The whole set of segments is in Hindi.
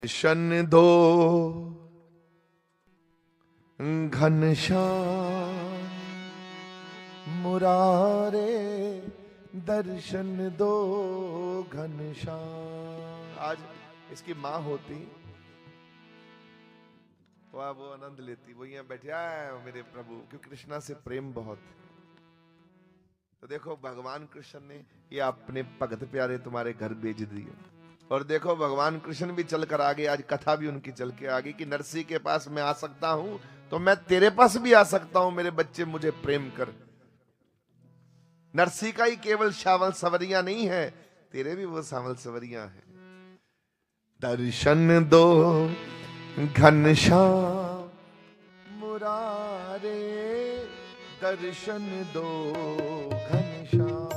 दर्शन दो घनश्याम मुरारे, दर्शन दो घनश्याम। आज इसकी माँ होती वह वो आनंद लेती, वो यहाँ बैठे आए मेरे प्रभु, क्योंकि कृष्णा से प्रेम बहुत। तो देखो भगवान कृष्ण ने ये अपने भगत प्यारे तुम्हारे घर भेज दिए, और देखो भगवान कृष्ण भी चलकर आगे, आज कथा भी उनकी चल के आगे कि नरसिंह के पास मैं आ सकता हूं तो मैं तेरे पास भी आ सकता हूं, मेरे बच्चे मुझे प्रेम कर। नरसिंह का ही केवल सावल सवरिया नहीं है, तेरे भी वो सावल सवरिया है। दर्शन दो घनश्याम मुरारे, दर्शन दो घनश्याम।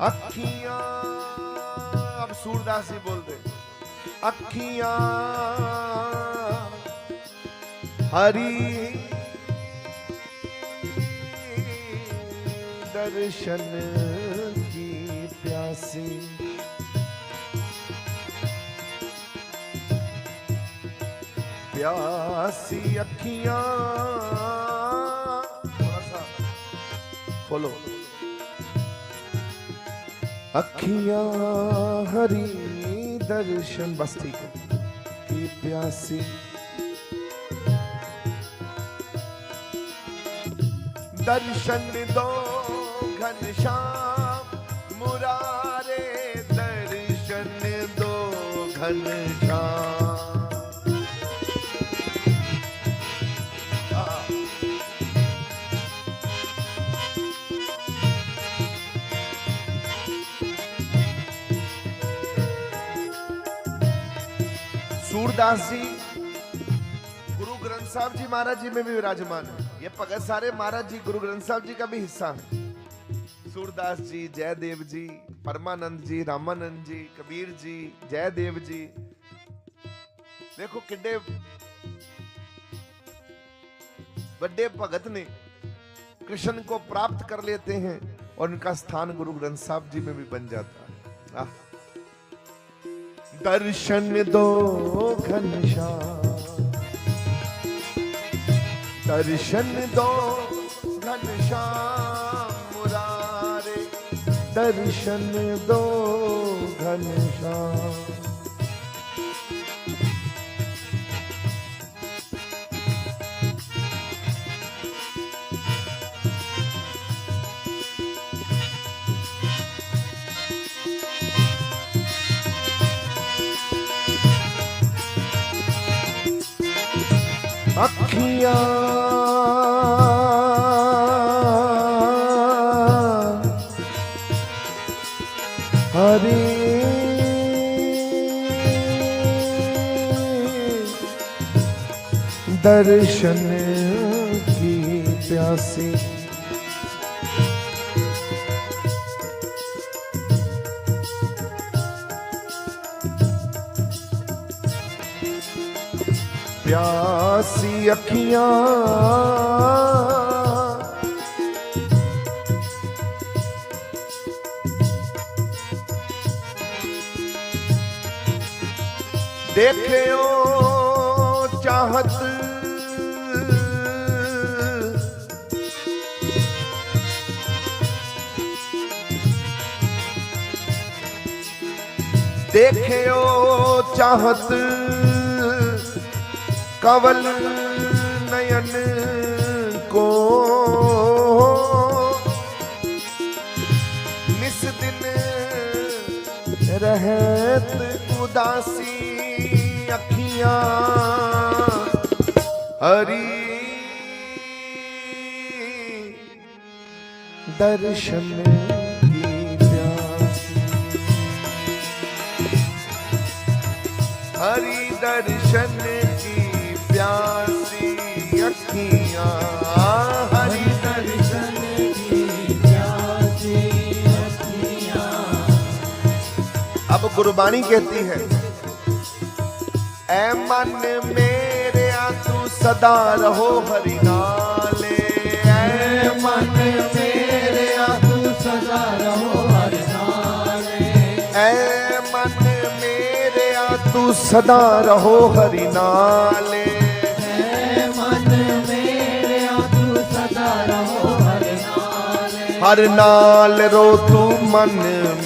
अखियां, अब सूरदास जी बोलते, अखियां हरि दर्शन की प्यासी, प्यासी अखियां, थोड़ा सा खोलो। अखियां हरि दर्शन, बस ठीक है, की प्यासी, दर्शन दो घनश्याम मुरारे, दर्शन दो घनश्याम। सूरदास जी गुरु ग्रंथ साहब जी महाराज जी में भी विराजमान है। ये भगत सारे महाराज जी गुरु ग्रंथ साहब जी का भी हिस्सा है। सूरदास जी, जयदेव जी, परमानंद जी, रामानंद जी, कबीर जी, जयदेव जी, देखो कितने बड़े भगत ने कृष्ण को प्राप्त कर लेते हैं और उनका स्थान गुरु ग्रंथ साहब जी में भी बन जाता है। दर्शन दो घनश्याम, दर्शन दो घनश्याम मुरारे, दर्शन दो घनश्याम। अखियां हरि दर्शन की प्यासी, प्यासी अखियां देखे ओ चाहत, देखे ओ चाहत कवल नयन को, निस दिन रहत उदासी, अखियां हरि दर्शन की प्यासी, हरि दर्शन की प्यासी अखियां, हरि दर्शन की प्यासी अखियां। अब गुरबाणी कहती है, ऐ मन मेरे तू सदा रहो हरि नाले, ऐ मन मेरे तू सदा रहो हरि नाले, ऐ मन मेरे तू सदा रहो हरि नाले, है मन मेरे तू सदा रहो हरि नाले। हर नाल रो तू मन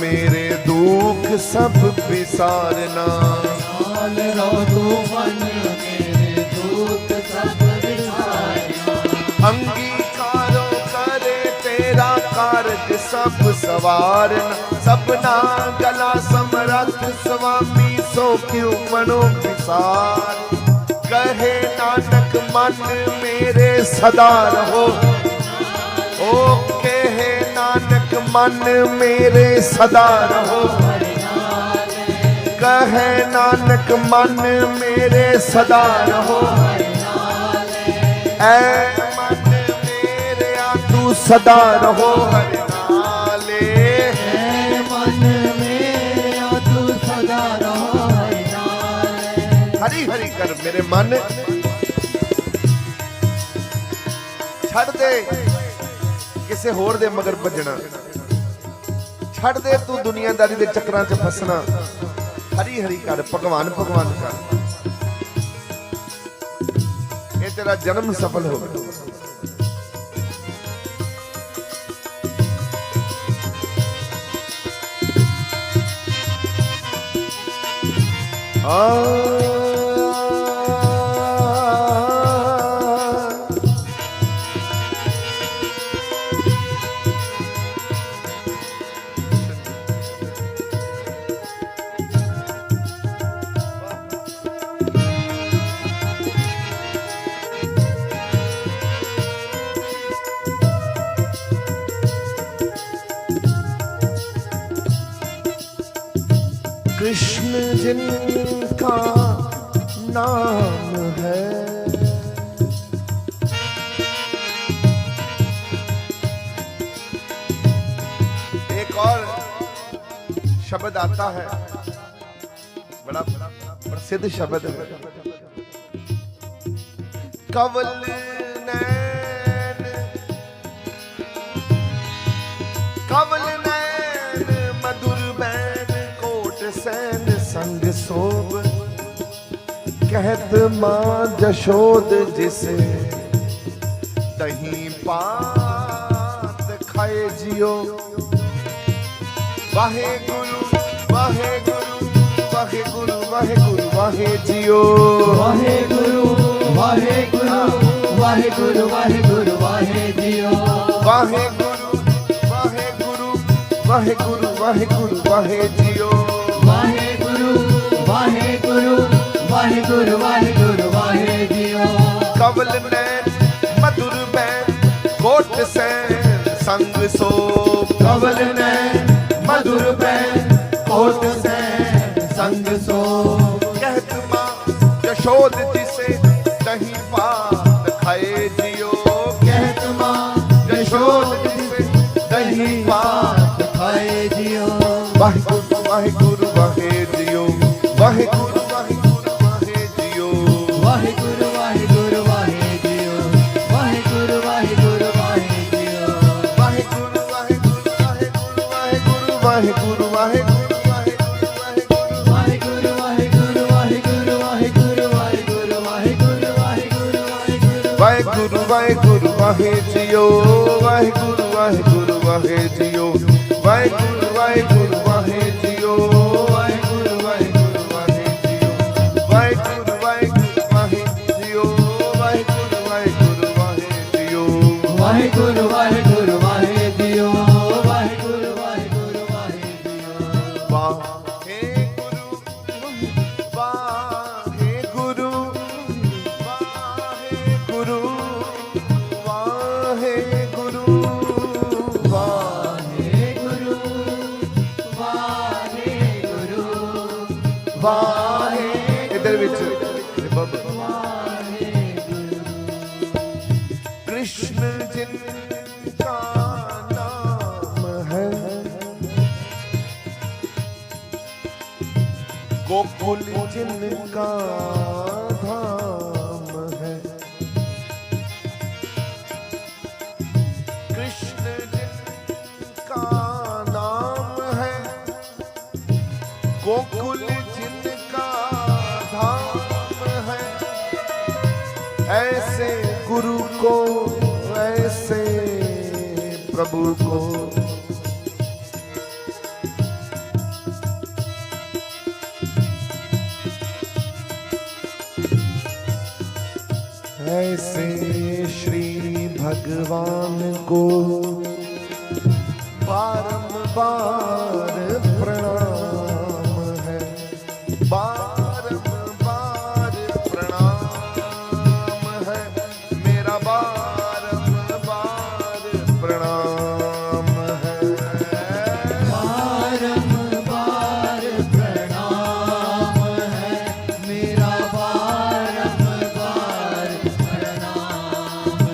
मेरे दुख सब विसारना, नाल रो तू मन मेरे दुख सब विसारना। अंगीकारो करे तेरा कारज सब सवारना, सबना गला समरथ स्वामी सो क्यों मनो विसार। कहे नानक मन मेरे सदा रहो, ओ कहे नानक मन मेरे सदा रहो, कहे नानक मन मेरे सदा रहो। ऐ मन मेरे तू सदा रहो हरि नाले, है मन मेरे तू सदा रहो हरि नाले। हरि हरि कर मेरे मन, छड़ दे किसे होर दे मगर भजना, छड़ दे तू दुनियादारी दे चक्रां च फसना। हरि हरि कर, भगवान भगवान कर, ये तेरा जन्म सफल हो गया। कृष्ण जिनका नाम है, एक और शब्द आता है, बड़ा प्रसिद्ध शब्द है, कवल नैन, कवल नैन मधुर बैन कोट सैन संग सोब। कहत मां जशोद जिसे दही पात खाए जियो। वाहे गुरु वाहे गुरु वाहे गुरु वाहे गुरु वाहे जियो। वाहे गुरु वाहे गुरु वाहे गुरु वाहे गुरु वाहे जियो। वाहे गुरु वाहे गुरु वाहे गुरु वाहे गुरु वाहे जियो। वाहे गुरु वाहे गुरु वाहे गुरु वाहे गुरु वाहे जियो। कवल नैन मधुर बैन कोट सैन संग सोब। कवल नैन मधुर बैन कोट सैन संग सोब। कहत मां यशोद जिसे दही पात खाए जियो। कहत मां यशोद जिसे दही पात खाए जियो। वाहिगुरु वाहिगुरु वाहे जियो। वाहिगुरु वाहिगुरु वाहे जियो। वाहिगुरु वाहिगुरु वाहे जियो। वाहिगुरु वाहिगुरु वाहे जियो। वाहिगुरु वाहिगुरु वाहिगुरु वाहिगुरु वाहिगुरु वाहिगुरु वाहिगुरु वाहिगुरु वाहिगुरु वाहिगुरु वाहिगुरु वाहिगुरु वाहिगुरु वाहिगुरु वाहिगुरु वाहिगुरु वाहिगुरु वाहे जियो। वाहिगुरु वाहिगुरु वाहे जियो। वाहिगुरु वाहिगुरु वाहे जियो। वाहिगुरु वाहिगुरु वाहे जियो। वाहिगुरु वाहिगुरु वाहे जियो। वाहिगुरु वाहिगुरु वाहे जियो। वाहिगुरु वाहिगुरु वाहे जियो। वाहिगुरु वाहिगुरु वाहे जियो। वाहेगुरु वाहेगुरु वाहेगुरु वाहेगुरु वाहिगुरु वाहिगुरु वाहे इधर विच कृष्ण जिनका नाम है गोकुल जिनका धाम है। कृष्ण जिनका नाम है गोकुल गोकुल जिनका धाम है, ऐसे गुरु को, ऐसे प्रभु को ऐसे श्री भगवान को बारंबार प्रणाम है, बारंबार प्रणाम है, मेरा बारंबार प्रणाम है, बारंबार प्रणाम है, मेरा बारंबार प्रणाम है।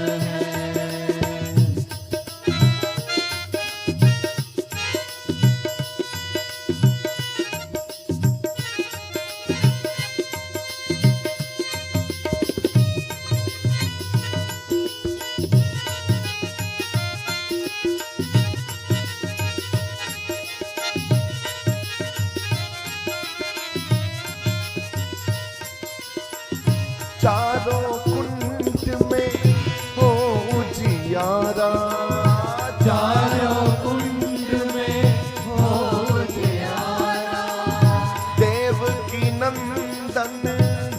चारों कुंड में हो उजियारा, चारों कुंड में हो उजियारा, देव की नंदन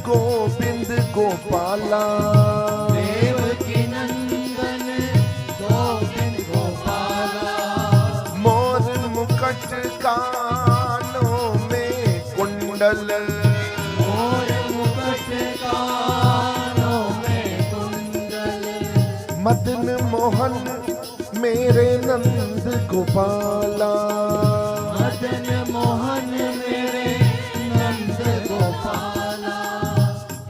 गोविंद गोपाला, देव की नंदन गोविंद गोपाला, मोर मुकुट कानों में कुंडल, मोर मुकुट कानों में कुंडल, मदन मोहन मेरे नंद गोपाला, मदन मोहन मेरे नंद गोपाला,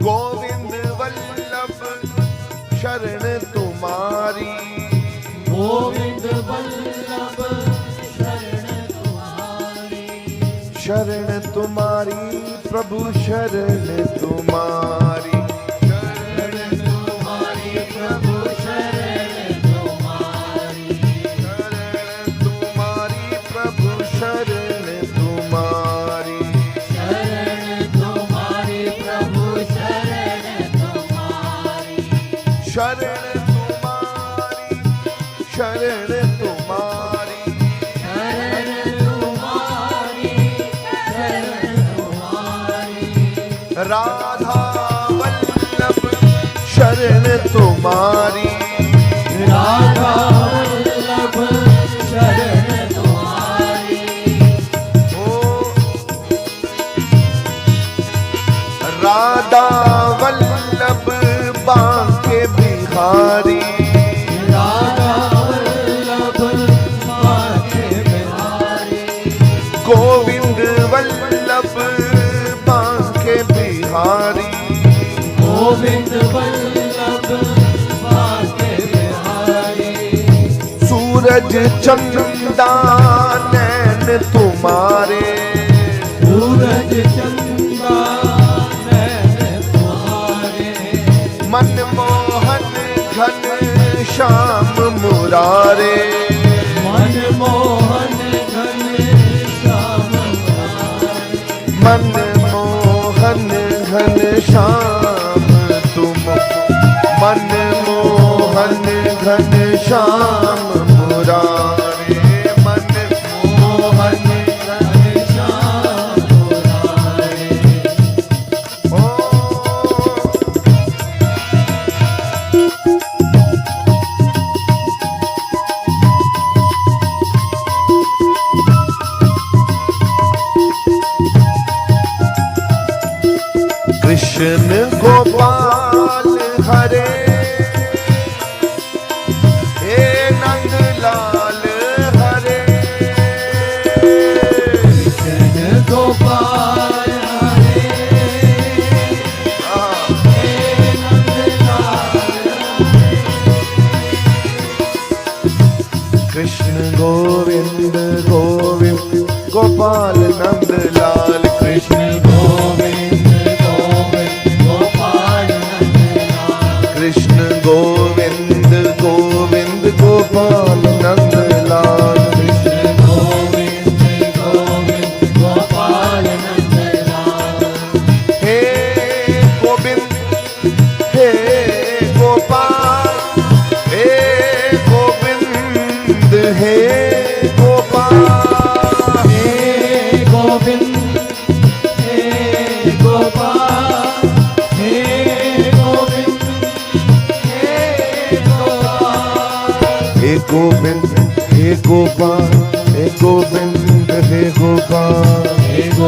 गोविंद वल्लभ शरण तुम्हारी, गोविंद वल्लभ शरण तुम्हारी, शरण तुम्हारी प्रभु शरण तुम्हारी, शरण तुम्हारी प्रभु शरण तुम्हारी, शरण तुम्हारी प्रभु शरण तुम्हारी, शरण तुम्हारी प्रभु शरण तुम्हारी, शरण तुम्हारी, शरण तुम्हारी, शरण तुम्हारी, शरण तुम्हारी, राधा वल्लभ शरण तुम्हारी, राधा वल्लभ शरण तुम्हारी, ओ राधा वल्लभ बांके बिहारी, राधा वल्लभ बांके बिहारी, गोविंद वल्लभ बांके बिहारी, गोविंद वल्लभ बांके बिहारी, सूरज चंदा नैन तुम्हारे, सूरज चंदा नैन तुम्हारे, मनमोहन घन श्याम मुरारे, मनमोहन घन श्याम मुरारे, मनमोहन घन श्याम तुम, मनमोहन घन श्याम मुरारे, मनमोहन घन श्याम मुरारे, ओ कृष्ण गोपाल हरे, हे नंदलाल हरे, कृष्ण गोपाल हरे, हे नंदलाल हरे, कृष्ण गोविंद गोविंद गोपाल नंदलाल, कृष्ण गोविंद गोविंद गोपाल नंदलाल, कृष्ण गोविंद गोविंद गोपाल नंदलाल, कृष्ण गोविंद गोविंद गोपाल नंदलाल,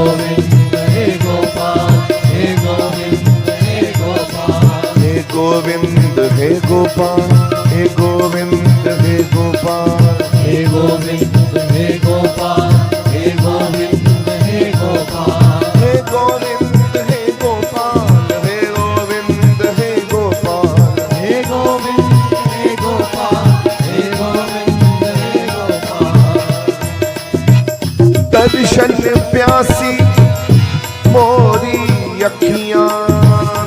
गोविंद हे गोपाल हे गोविंद हे गोपाल हे गोविंद हे गोपाल हे गोविंद हे गोपाल हे गोविंद हे गोपाल हे गोविंद हे गोपाल हे गोविंद हे गोपाल हे गोविंद हे गोपाल हे गोविंद हे गोपाल हे गोविंद हे गोपाल दर्शन प्यासी मोरी अखियां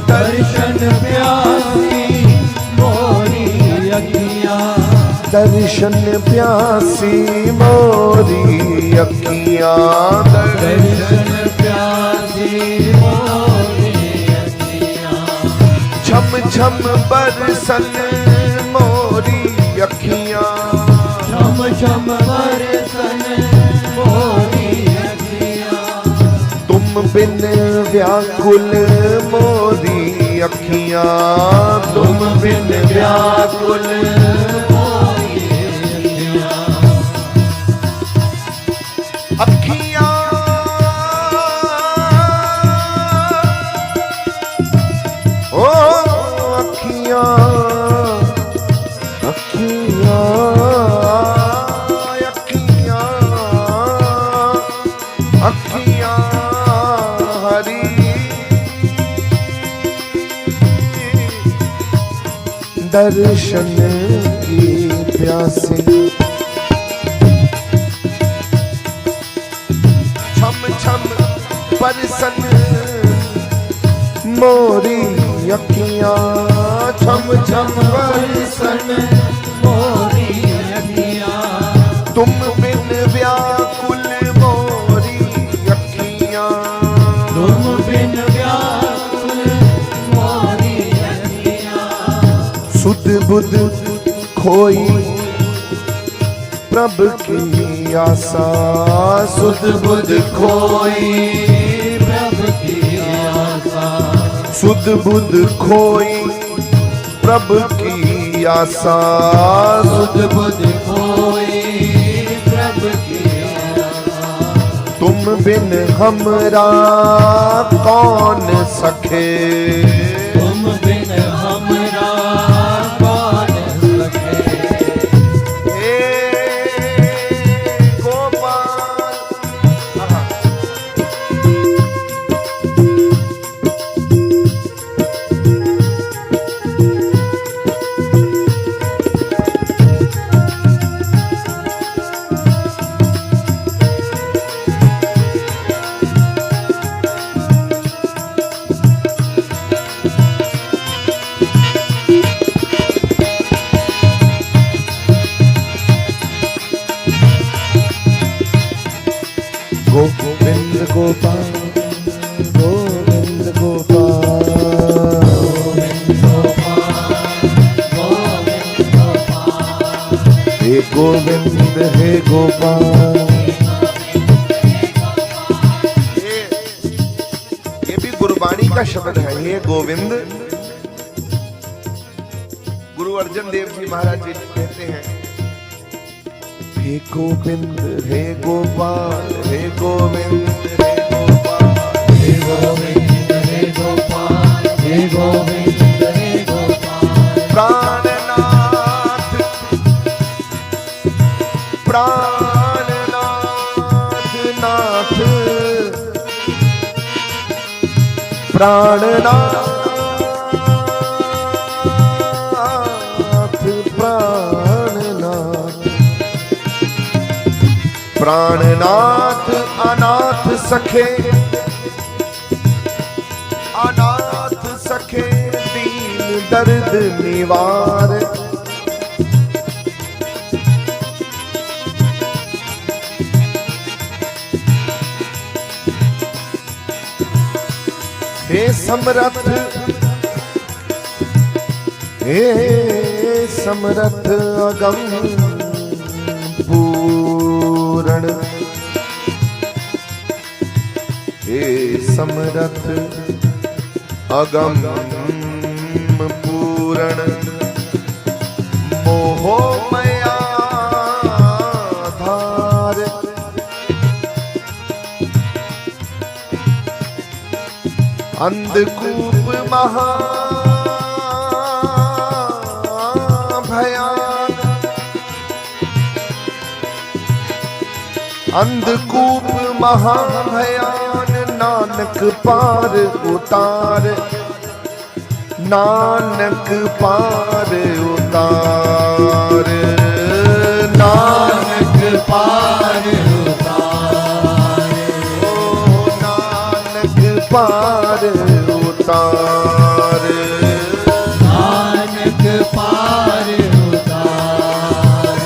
दर्शन प्यासी मोरी अखियां दर्शन प्यासी मोरी अखियां दर्शन प्यासी मोरी अखियां छम छम बरसन मोरी अखियां छम छम बरसन मोरी अखियां तुम बिन व्याकुल मोरी अखियां तुम बिन व्याकुल मोरी अखियां अखियां ओ अखियां अखियां अखियां अखियां हरी दर्शन की प्यासी छम छम बरसन मोरी अखियां छम छम बरसन मोरी अखियां तुम बिन व्याकुल मोरी अखियां तुम बिन व्याकुल मोरी अखियां सुध बुध खोई प्रभ की आशा सुध बुध खोई प्रभ की आशा सुध बुध खोई प्रभ की आशा सुध बुध खोई प्रभ की आशा तुम बिन हमरा कौन सखे तुम बिन हमरा कौन सखे हे गोपाल गोविंद गोपाल गोविंद गोपाल हे गोविंद हे गोपाल ये भी गुरबाणी का शब्द है। हे गोविंद गुरु अर्जन देव जी महाराज जी कहते हैं हे गोविंद हे गोपाल हे गोविंद हे गोपाल हे गोविंद हे गोपाल हे गोविंद हे गोपाल प्राणनाथ प्राणनाथ नाथ प्राणनाथ प्राणनाथ प्राणनाथ अनाथ सखे अनाथ सखे दीन दर्द निवार हे समरथ हे समरथ अगम पूरण हे समरथ अगम पूरण मोह मया धार अंधकूप महाभयान, अंधकूप महाभयान, नानक पार उतार, नानक पार उतार, नानक पार उतार, ओ नानक पार उतार, नानक पार उतार।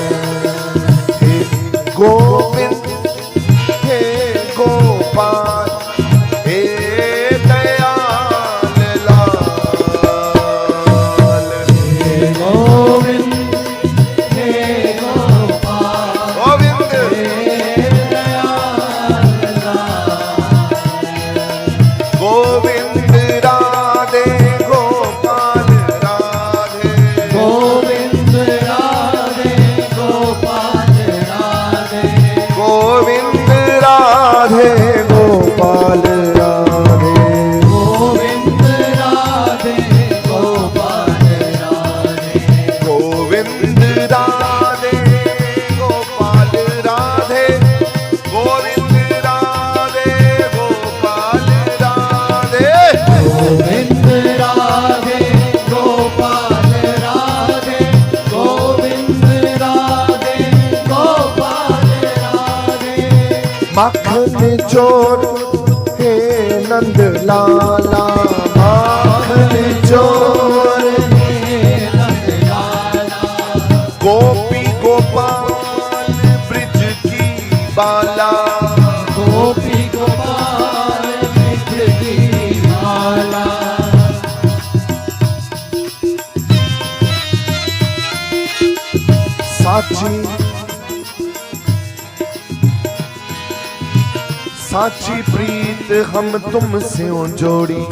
हे गोविंद हे गोपाल हे दयाल लाल, हे गोविंद हे गोपाल गोविंद हे दयाल लाल। गोविंद राधे गोपाल राधे, गोविंद राधे गोपाल राधे, गोविंद राधे गोपाल राधे, गोविंद राधे गोपाल राधे, गोविंद राधे गोपाल राधे, गोविंद राधे गोपाल राधे, गोविंद राधे गोपाल राधे, गोविंद राधे गोपाल राधे। माखन चोर हे नंद लाला, माखन चोर हे नंद लाला, गोपी गोपाल ब्रिज की बाला, गोपी गोपाल मित्र की माला। साची साची प्रीत हम तुमसे जोड़ी,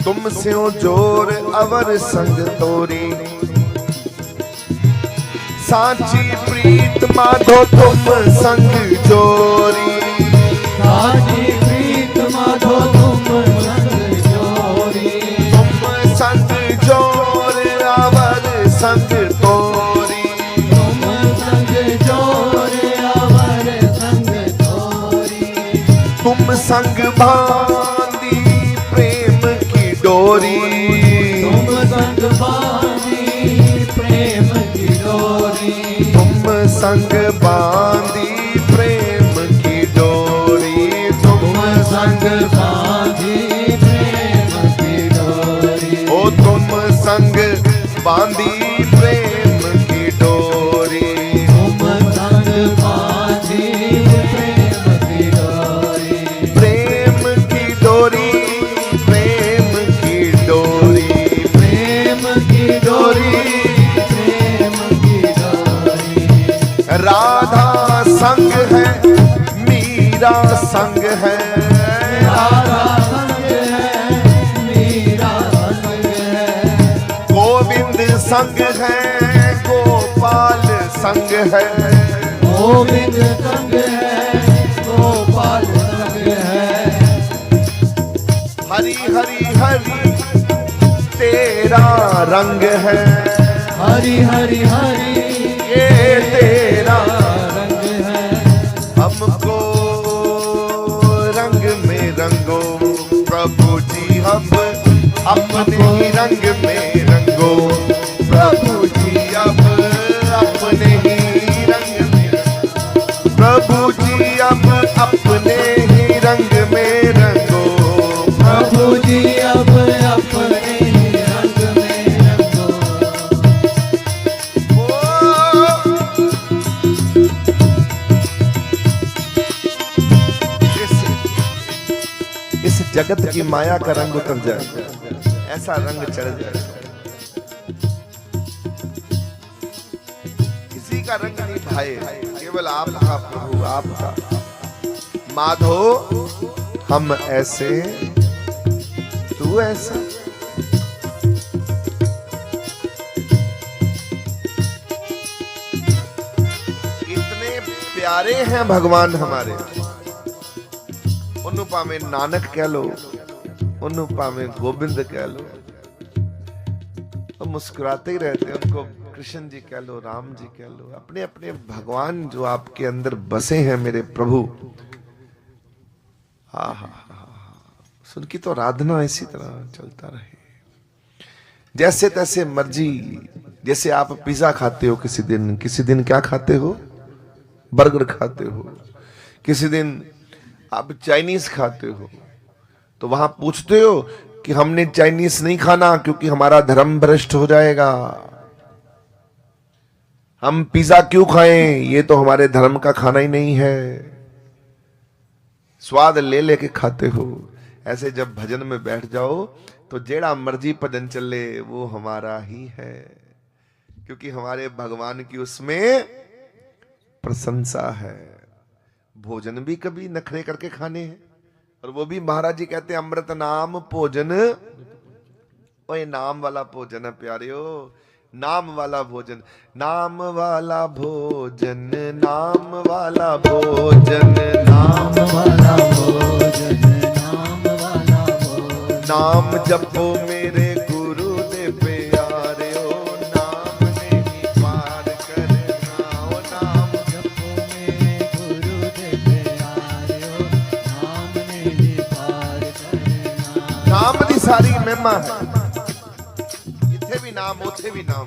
तुमसे जोर अवर संग तोरी, साची प्रीत माधो तुम संग जोरी, साची प्रीत माधो तुम संग जोरी, तुम संग जोर अवर संग तोरी, तुम संग जोर अवर संग तोरी, तुम संग बांधी प्रेम की डोरी, तुम संग बांधी प्रेम की डोरी, तुम संग बांधी प्रेम की डोरी, तुम संग बांधी प्रेम की डोरी, ओ तुम संग बांधी प्रेम की डोरी, तुम संग बांधी प्रेम की डोरी, प्रेम की डोरी, प्रेम की डोरी, प्रेम की डोरी, प्रेम की डोरी। राधा संग है मीरा संग है, राधा संग है मीरा संग है, गोविंद संग है गोपाल संग है, गोविंद संग है गोपाल संग है। हरि हरि हरि तेरा रंग है, हरि हरि हरि ये तेरा रंग है, हमको रंग में रंगो प्रभु जी, हम अपने ही रंग में रंगो प्रभु जी, अब अपने ही रंग में प्रभु जी, अब अपने ही रंग में रंगो प्रभु जी अब अपने ही रंग में रंगो। इस जगत की माया का रंग उतर जाए, ऐसा रंग चढ़ जाए, किसी का रंग नहीं भाई, केवल आपका प्रभु आपका। माधो हम ऐसे तू ऐसा, इतने प्यारे हैं भगवान हमारे। अनुपा में नानक कह लो, उन्हों भावे गोबिंद कह लो, वो मुस्कुराते ही रहते हैं। उनको कृष्ण जी कह लो, राम जी कह लो, अपने अपने भगवान जो आपके अंदर बसे हैं मेरे प्रभु। हा हा हा, उनकी तो आराधना इसी तरह चलता रहे, जैसे तैसे मर्जी। जैसे आप पिज्जा खाते हो, किसी दिन क्या खाते हो, बर्गर खाते हो, किसी दिन आप चाइनीज खाते हो, तो वहां पूछते हो कि हमने चाइनीज नहीं खाना क्योंकि हमारा धर्म भ्रष्ट हो जाएगा, हम पिज्जा क्यों खाएं, ये तो हमारे धर्म का खाना ही नहीं है। स्वाद ले लेके खाते हो। ऐसे जब भजन में बैठ जाओ तो जेड़ा मर्जी भजन चले वो हमारा ही है, क्योंकि हमारे भगवान की उसमें प्रशंसा है। भोजन भी कभी नखरे करके खाने हैं, और वो भी महाराज जी कहते हैं अमृत नाम भोजन। ओए नाम वाला भोजन है प्यारियो, नाम वाला भोजन, नाम वाला भोजन, नाम वाला भोजन, नाम वाला भोजन, नाम वाला भोजन। नाम जपो मेरे गुरु दे प्यारियो, नाम ने ही पार करना। ओ नाम जपो मेरे गुरु दे प्यारियो, नाम ने ही पार करना। नाम दी सारी महिमा है, इथे भी नाम उथे भी नाम।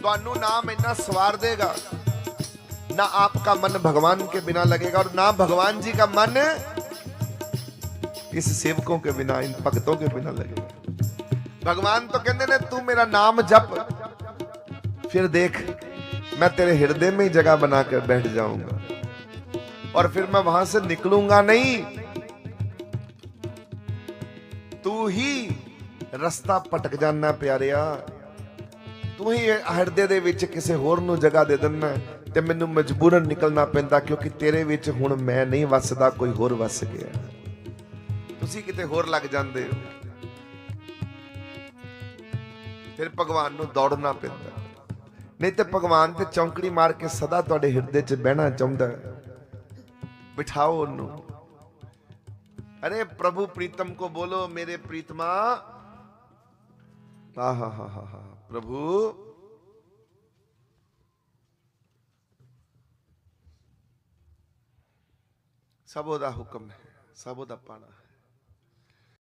ਤੁਹਾਨੂੰ नाम इतना सवार देगा, ना आपका मन भगवान के बिना लगेगा, और ना भगवान जी का मन इस सेवकों के बिना, इन भक्तों के बिना लगेगा। भगवान तो कहते ने तू मेरा नाम जप, फिर देख मैं तेरे हृदय में ही जगह बनाकर बैठ जाऊंगा, और फिर मैं वहां से निकलूंगा नहीं। तू ही रास्ता भटक जाना प्यारिया, तू ही हृदय ਦੇ ਵਿੱਚ ਕਿਸੇ ਹੋਰ ਨੂੰ ਜਗ੍ਹਾ ਦੇ ਦਿੰਦਾ ਤੇ ਮੈਨੂੰ ਮਜਬੂਰਨ ਨਿਕਲਣਾ ਪੈਂਦਾ, ਕਿਉਂਕਿ ਤੇਰੇ ਵਿੱਚ ਹੁਣ ਮੈਂ ਨਹੀਂ ਵਸਦਾ, ਕੋਈ ਹੋਰ ਵਸ ਗਿਆ। ਤੁਸੀਂ ਕਿਤੇ ਹੋਰ ਲੱਗ ਜਾਂਦੇ ਹੋ, ਫਿਰ ਭਗਵਾਨ ਨੂੰ ਦੌੜਨਾ ਪੈਂਦਾ। ਨਹੀਂ ਤੇ ਭਗਵਾਨ ਤੇ ਚੌਂਕੜੀ ਮਾਰ ਕੇ ਸਦਾ ਤੁਹਾਡੇ ਹਿਰਦੇ 'ਚ ਬਹਿਣਾ ਚਾਹੁੰਦਾ। ਬਿਠਾਓ ਉਹਨੂੰ। अरे प्रभु प्रीतम को बोलो मेरे प्रीतमा। हा हा हा हा हा प्रभु सबो दा हुक्म है, सबो दा पाना है।